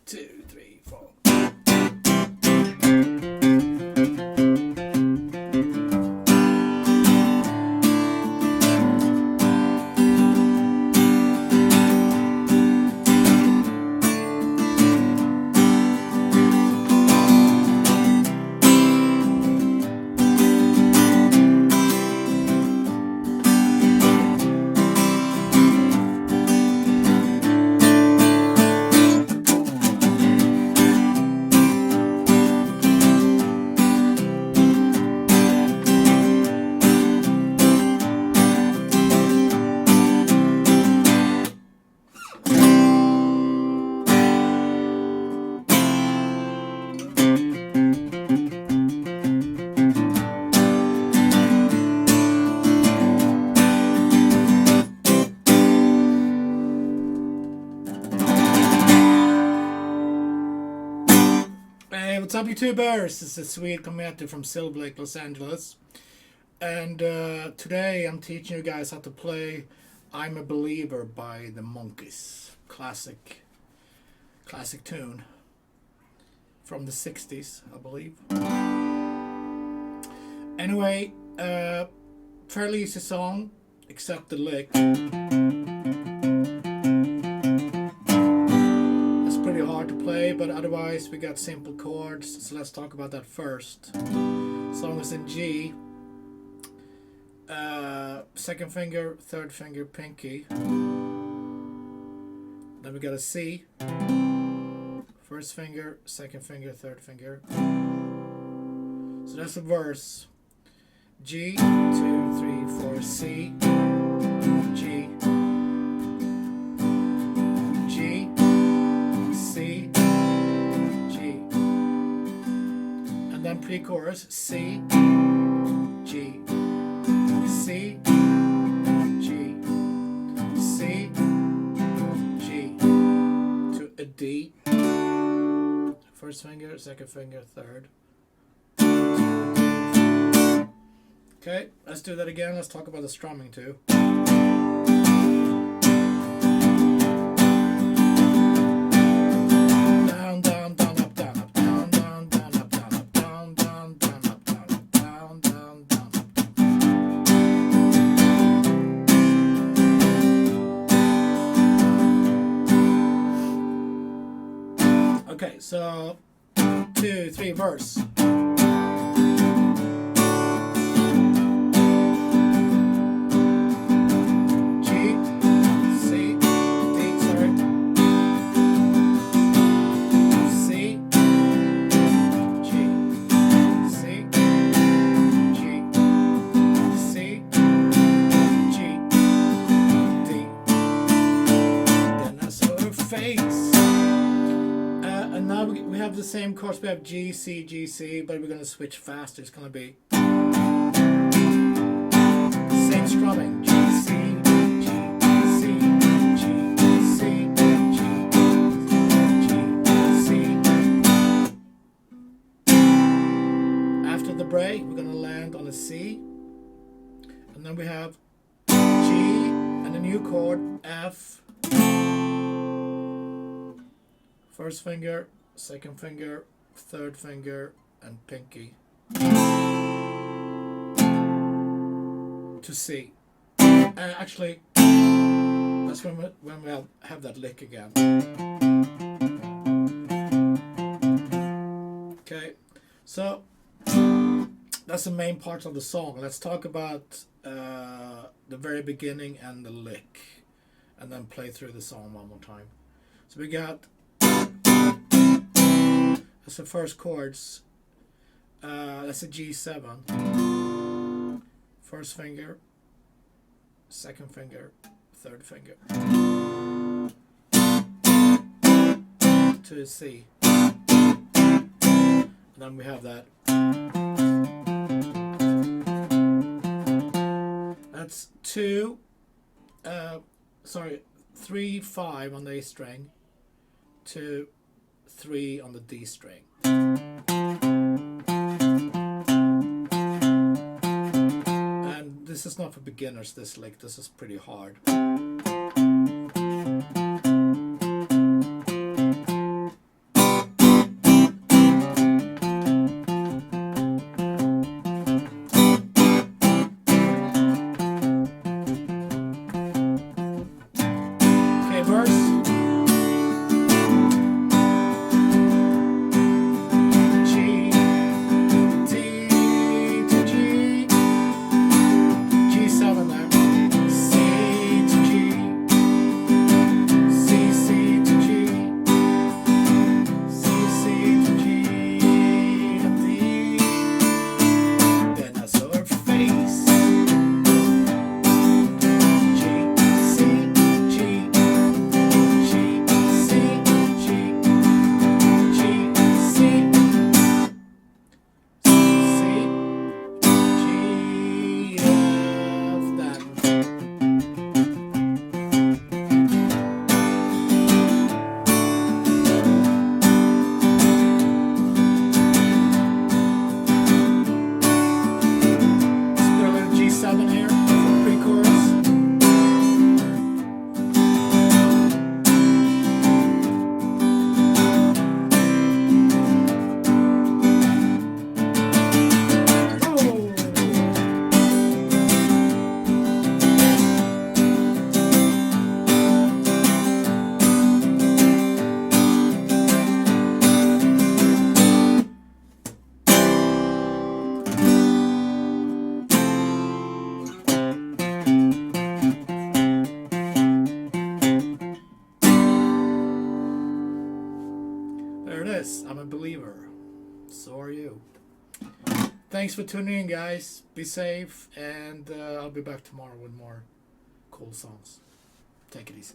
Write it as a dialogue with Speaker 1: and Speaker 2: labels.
Speaker 1: 2, 3, 4. Hey, what's up, YouTubers? This is Swede Commander from Silver Lake, Los Angeles. And today I'm teaching you guys how to play I'm a Believer by the Monkees. Classic tune from the 60s, I believe. Anyway, fairly easy song, except the lick. Hard to play, but otherwise we got simple chords, so let's talk about that first. Song is in G, second finger, third finger, pinky. Then we got a C, first finger, second finger, third finger. So that's the verse. G, 2, 3, 4, C, G, G, C, G, and then pre-chorus C, G, C, G, C, G, to a D, first finger, second finger, third. Okay, let's do that again. Let's talk about the strumming too. Okay, so 2, 3, verse. And now we have the same chords. We have G, C, G, C, but we're going to switch faster. It's going to be same strumming. G, C, G, C, G, C, G, G, C. After the break, we're going to land on a C. And then we have G and a new chord, F. First finger, second finger, third finger, and pinky to C. Actually, that's when we have that lick again. Okay, so that's the main parts of the song. Let's talk about the very beginning and the lick, and then play through the song one more time. So we got. That's the first chords. That's a G7. First finger, second finger, third finger. To a C. And then we have that. That's 3, 5 on the A string. 2, 3 on the D string. And this is not for beginners, this lick. This is pretty hard. There it is. I'm a believer. So are you. Thanks for tuning in, guys. Be safe, and I'll be back tomorrow with more cool songs. Take it easy.